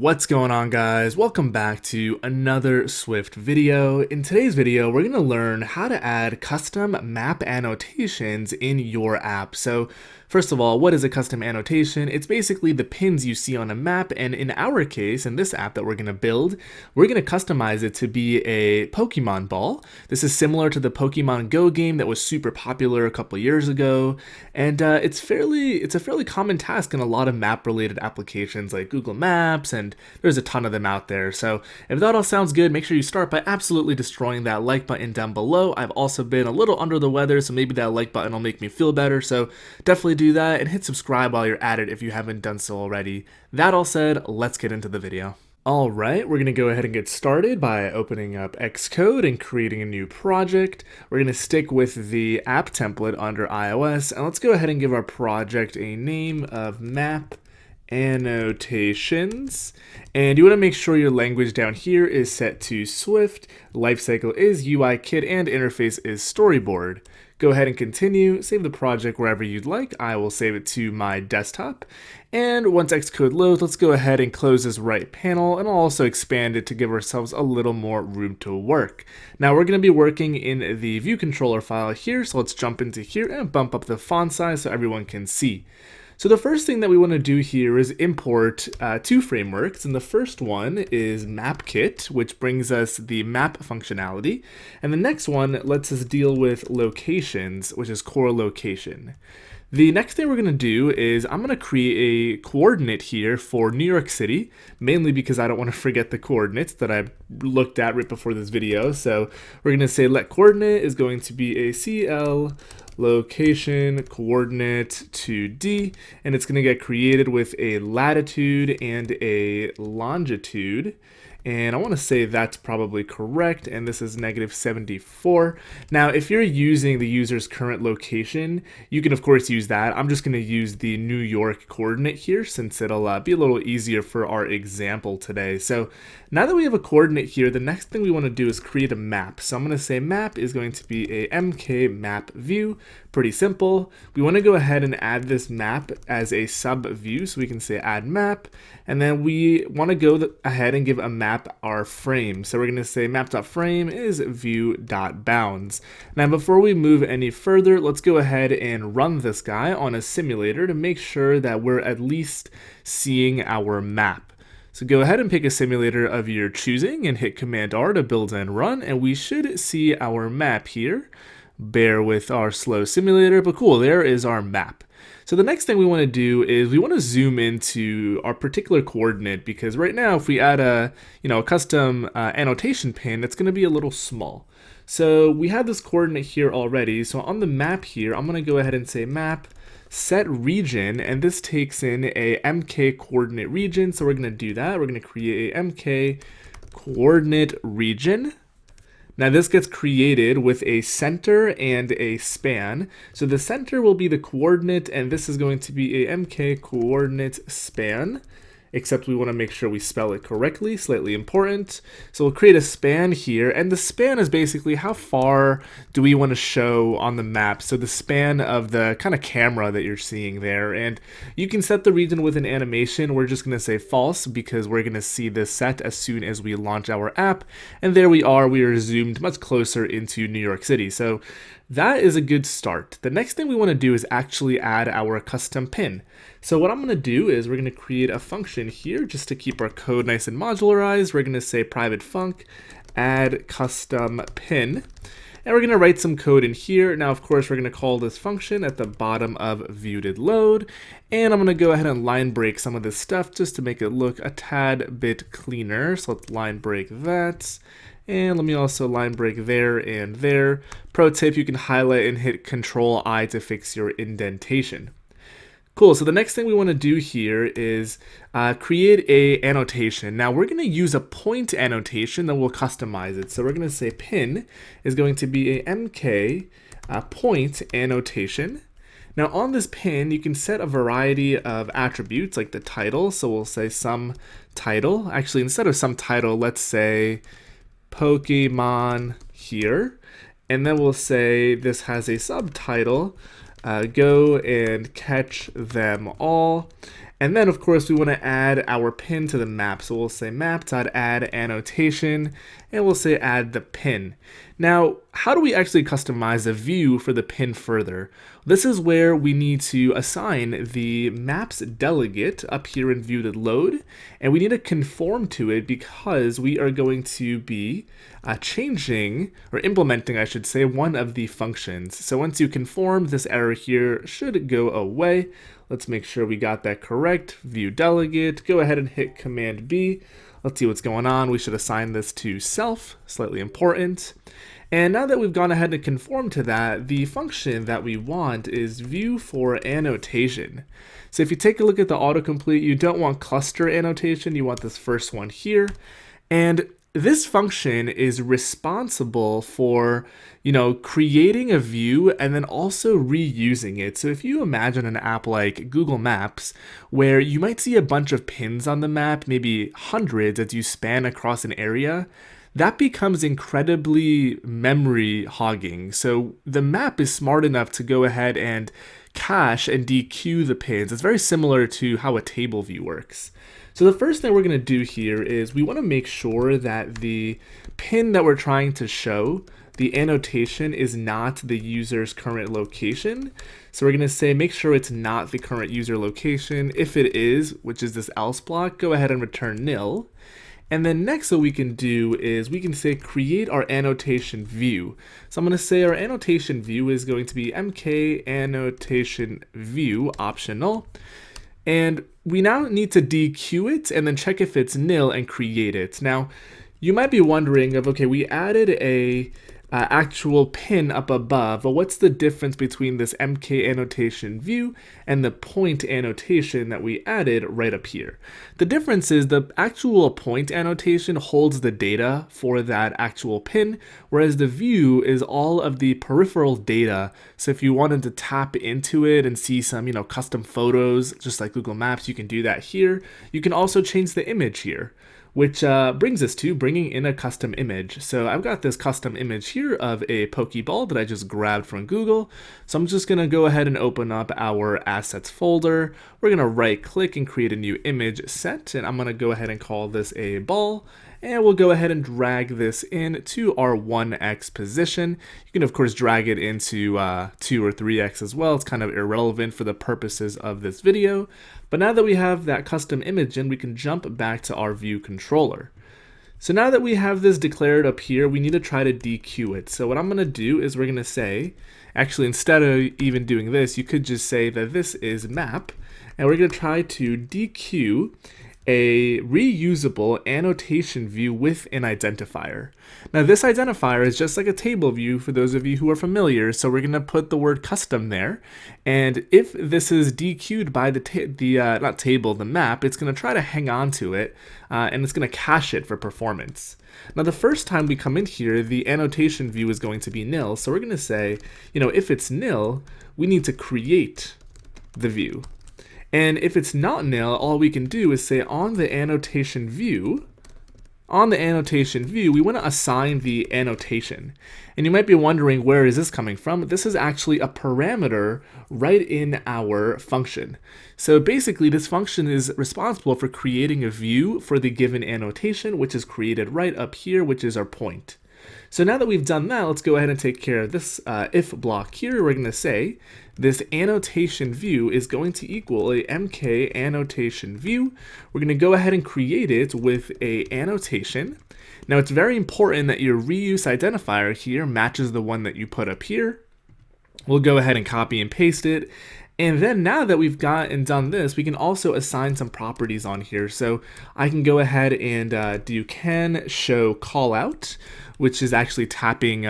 What's going on, guys? Welcome back to another Swift video. In today's video, we're going to learn how to add custom map annotations in your app. So first of all, what is a custom annotation? It's basically the pins you see on a map, and in our case, in this app that we're going to build, we're going to customize it to be a Pokemon ball. This is similar to the Pokemon Go game that was super popular a couple years ago, and it's a fairly common task in a lot of map-related applications like Google Maps, and there's a ton of them out there. So if that all sounds good, make sure you start by absolutely destroying that like button down below. I've also been a little under the weather, so maybe that like button will make me feel better. So definitely do that, and hit subscribe while you're at it if you haven't done so already. That all said, let's get into the video. Alright, we're going to go ahead and get started by opening up Xcode and creating a new project. We're going to stick with the app template under iOS, and let's go ahead and give our project a name of Map Annotations. And you want to make sure your language down here is set to Swift, lifecycle is UIKit, and interface is storyboard. Go ahead and continue, save the project wherever you'd like. I will save it to my desktop. And once Xcode loads, let's go ahead and close this right panel, and I'll also expand it to give ourselves a little more room to work. Now we're going to be working in the view controller file here, so let's jump into here and bump up the font size so everyone can see. So the first thing that we want to do here is import two frameworks, and the first one is mapkit, which brings us the map functionality, and the next one lets us deal with locations, which is core location. The next thing we're going to do is I'm going to create a coordinate here for New York City, mainly because I don't want to forget the coordinates that I looked at right before this video. So we're going to say let coordinate is going to be a CL location coordinate 2D, and it's going to get created with a latitude and a longitude. And I want to say that's probably correct, and this is -74. Now, if you're using the user's current location, you can of course use that. I'm just going to use the New York coordinate here since it'll be a little easier for our example today. So now that we have a coordinate here, the next thing we want to do is create a map. So I'm going to say map is going to be a MK map view. Pretty simple. We want to go ahead and add this map as a sub view, so we can say add map, and then we want to go ahead and give a map our frame. So we're going to say map.frame is view.bounds. Now before we move any further, let's go ahead and run this guy on a simulator to make sure that we're at least seeing our map. So go ahead and pick a simulator of your choosing and hit Command R to build and run, and we should see our map here. Bear with our slow simulator, but cool, there is our map. So the next thing we want to do is we want to zoom into our particular coordinate, because right now if we add a custom annotation pin, it's going to be a little small. So we have this coordinate here already, so on the map here I'm going to go ahead and say map set region, and this takes in a MK coordinate region. So we're going to do that. We're going to create a MK coordinate region. Now this gets created with a center and a span. So the center will be the coordinate, and this is going to be a MK coordinate span, except we want to make sure we spell it correctly, slightly important. So we'll create a span here, and the span is basically how far do we want to show on the map. So the span of the kind of camera that you're seeing there, and you can set the region with an animation. We're just going to say false because we're going to see this set as soon as we launch our app, and there we are zoomed much closer into New York City. So that is a good start. The next thing we want to do is actually add our custom pin. So what I'm going to do is we're going to create a function here just to keep our code nice and modularized. We're going to say private func add custom pin, and we're going to write some code in here. Now of course we're going to call this function at the bottom of view.load, and I'm going to go ahead and line break some of this stuff just to make it look a tad bit cleaner. So let's line break that. And let me also line break there and there. Pro tip, you can highlight and hit Control I to fix your indentation. Cool, so the next thing we want to do here is create a annotation. Now we're going to use a point annotation, then we'll customize it. So we're going to say pin is going to be a MK point annotation. Now on this pin, you can set a variety of attributes like the title. So we'll say some title. Actually, instead of some title, let's say Pokemon here, and then we'll say this has a subtitle go and catch them all. And then, of course, we want to add our pin to the map. So we'll say map.add annotation, and we'll say add the pin. Now, how do we actually customize a view for the pin further? This is where we need to assign the maps delegate up here in view to load, and we need to conform to it because we are going to be changing, or implementing, I should say, one of the functions. So once you conform, this error here should go away. Let's make sure we got that correct. View delegate, go ahead and hit Command B. Let's see what's going on. We should assign this to self, slightly important. And now that we've gone ahead and conformed to that, the function that we want is view for annotation. So if you take a look at the autocomplete, you don't want cluster annotation, you want this first one here. And this function is responsible for, creating a view and then also reusing it. So if you imagine an app like Google Maps, where you might see a bunch of pins on the map, maybe hundreds as you span across an area, that becomes incredibly memory hogging. So the map is smart enough to go ahead and cache and dequeue the pins. It's very similar to how a table view works. So the first thing we're going to do here is we want to make sure that the pin that we're trying to show, the annotation, is not the user's current location. So we're going to say make sure it's not the current user location. If it is, which is this else block, go ahead and return nil. And then next what we can do is we can say create our annotation view. So I'm going to say our annotation view is going to be mk annotation view optional. And we now need to dequeue it and then check if it's nil and create it. Now, you might be wondering of, okay, we added a actual pin up above, but what's the difference between this mk annotation view and the point annotation that we added right up here? The difference is the actual point annotation holds the data for that actual pin, whereas the view is all of the peripheral data. So if you wanted to tap into it and see some, custom photos, just like Google Maps, you can do that here. You can also change the image here, which brings us to bringing in a custom image. So I've got this custom image here of a Pokeball that I just grabbed from Google. So I'm just going to go ahead and open up our assets folder. We're going to right click and create a new image set, and I'm going to go ahead and call this a ball. And we'll go ahead and drag this into our 1x position. You can of course drag it into 2 or 3x as well. It's kind of irrelevant for the purposes of this video. But now that we have that custom image in, we can jump back to our view controller. So now that we have this declared up here, we need to try to dequeue it. So what I'm going to do is we're going to say, actually instead of even doing this, you could just say that this is map, and we're going to try to dequeue a reusable annotation view with an identifier. Now this identifier is just like a table view for those of you who are familiar, so we're going to put the word custom there, and if this is dequeued by the map, it's going to try to hang on to it, and it's going to cache it for performance. Now the first time we come in here, the annotation view is going to be nil, so we're going to say, if it's nil, we need to create the view. And if it's not nil, all we can do is say on the annotation view, we want to assign the annotation. And you might be wondering, where is this coming from? This is actually a parameter right in our function. So basically, this function is responsible for creating a view for the given annotation, which is created right up here, which is our point. So now that we've done that, let's go ahead and take care of this if block here. We're going to say this annotation view is going to equal a mk annotation view. We're going to go ahead and create it with a annotation. Now it's very important that your reuse identifier here matches the one that you put up here. We'll go ahead and copy and paste it. And then now that we've got and done this, we can also assign some properties on here. So I can go ahead and do can show callout, which is actually tapping,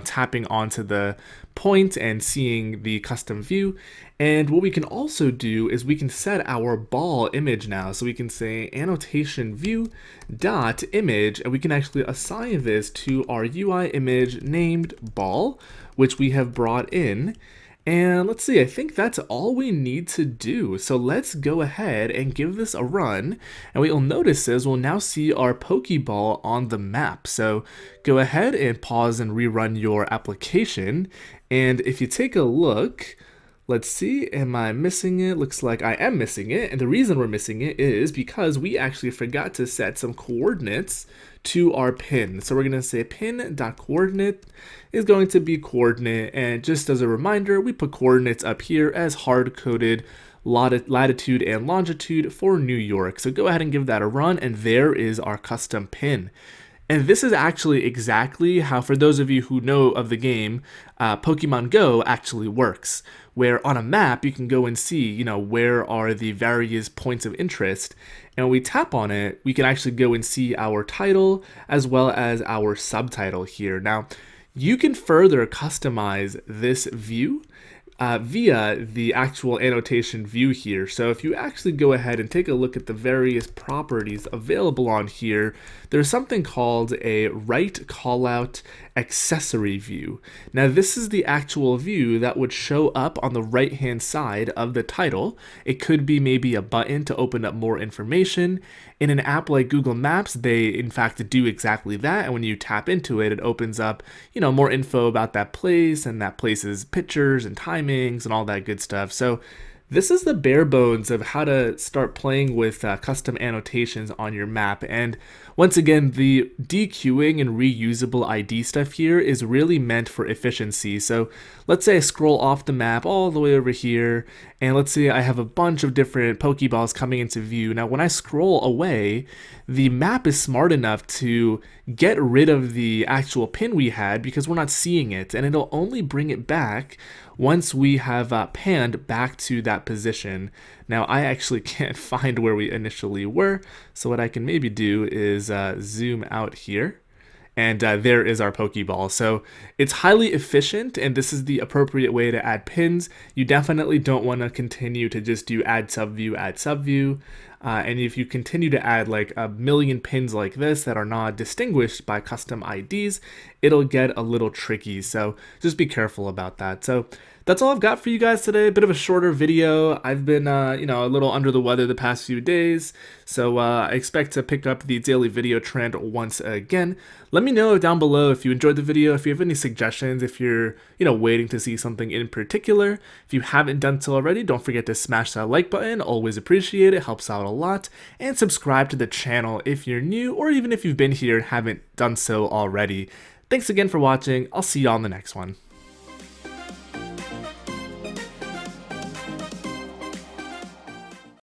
tapping onto the point and seeing the custom view. And what we can also do is we can set our ball image now. So we can say annotation view dot image, and we can actually assign this to our UI image named ball, which we have brought in. And let's see, I think that's all we need to do. So let's go ahead and give this a run. And what you'll notice is we'll now see our Pokeball on the map. So go ahead and pause and rerun your application. And if you take a look, Let's see, am I missing it? Looks like I am missing it, and the reason we're missing it is because we actually forgot to set some coordinates to our pin. So we're going to say pin.coordinate is going to be coordinate, and just as a reminder, we put coordinates up here as hard-coded latitude and longitude for New York. So go ahead and give that a run, and there is our custom pin. And this is actually exactly how, for those of you who know of the game, Pokemon Go actually works, where on a map you can go and see, where are the various points of interest, and when we tap on it, we can actually go and see our title as well as our subtitle here. Now, you can further customize this view via the actual annotation view here. So if you actually go ahead and take a look at the various properties available on here, there's something called a right callout accessory view. Now this is the actual view that would show up on the right hand side of the title. It could be maybe a button to open up more information. In an app like Google Maps, they in fact do exactly that, and when you tap into it, it opens up, more info about that place and that place's pictures and timings and all that good stuff. So this is the bare bones of how to start playing with custom annotations on your map. And once again, the dequeuing and reusable ID stuff here is really meant for efficiency. So let's say I scroll off the map all the way over here, and let's say I have a bunch of different Pokeballs coming into view. Now, when I scroll away, the map is smart enough to get rid of the actual pin we had because we're not seeing it, and it'll only bring it back once we have panned back to that position. Now I actually can't find where we initially were, so what I can maybe do is zoom out here, and there is our Pokeball. So it's highly efficient, and this is the appropriate way to add pins. You definitely don't want to continue to just do add subview. And if you continue to add like a million pins like this that are not distinguished by custom IDs, it'll get a little tricky. So just be careful about that. So that's all I've got for you guys today. A bit of a shorter video. I've been, a little under the weather the past few days, so I expect to pick up the daily video trend once again. Let me know down below if you enjoyed the video, if you have any suggestions, if you're, waiting to see something in particular. If you haven't done so already, don't forget to smash that like button. Always appreciate it. Helps out a lot. And subscribe to the channel if you're new, or even if you've been here and haven't done so already. Thanks again for watching. I'll see you on the next one.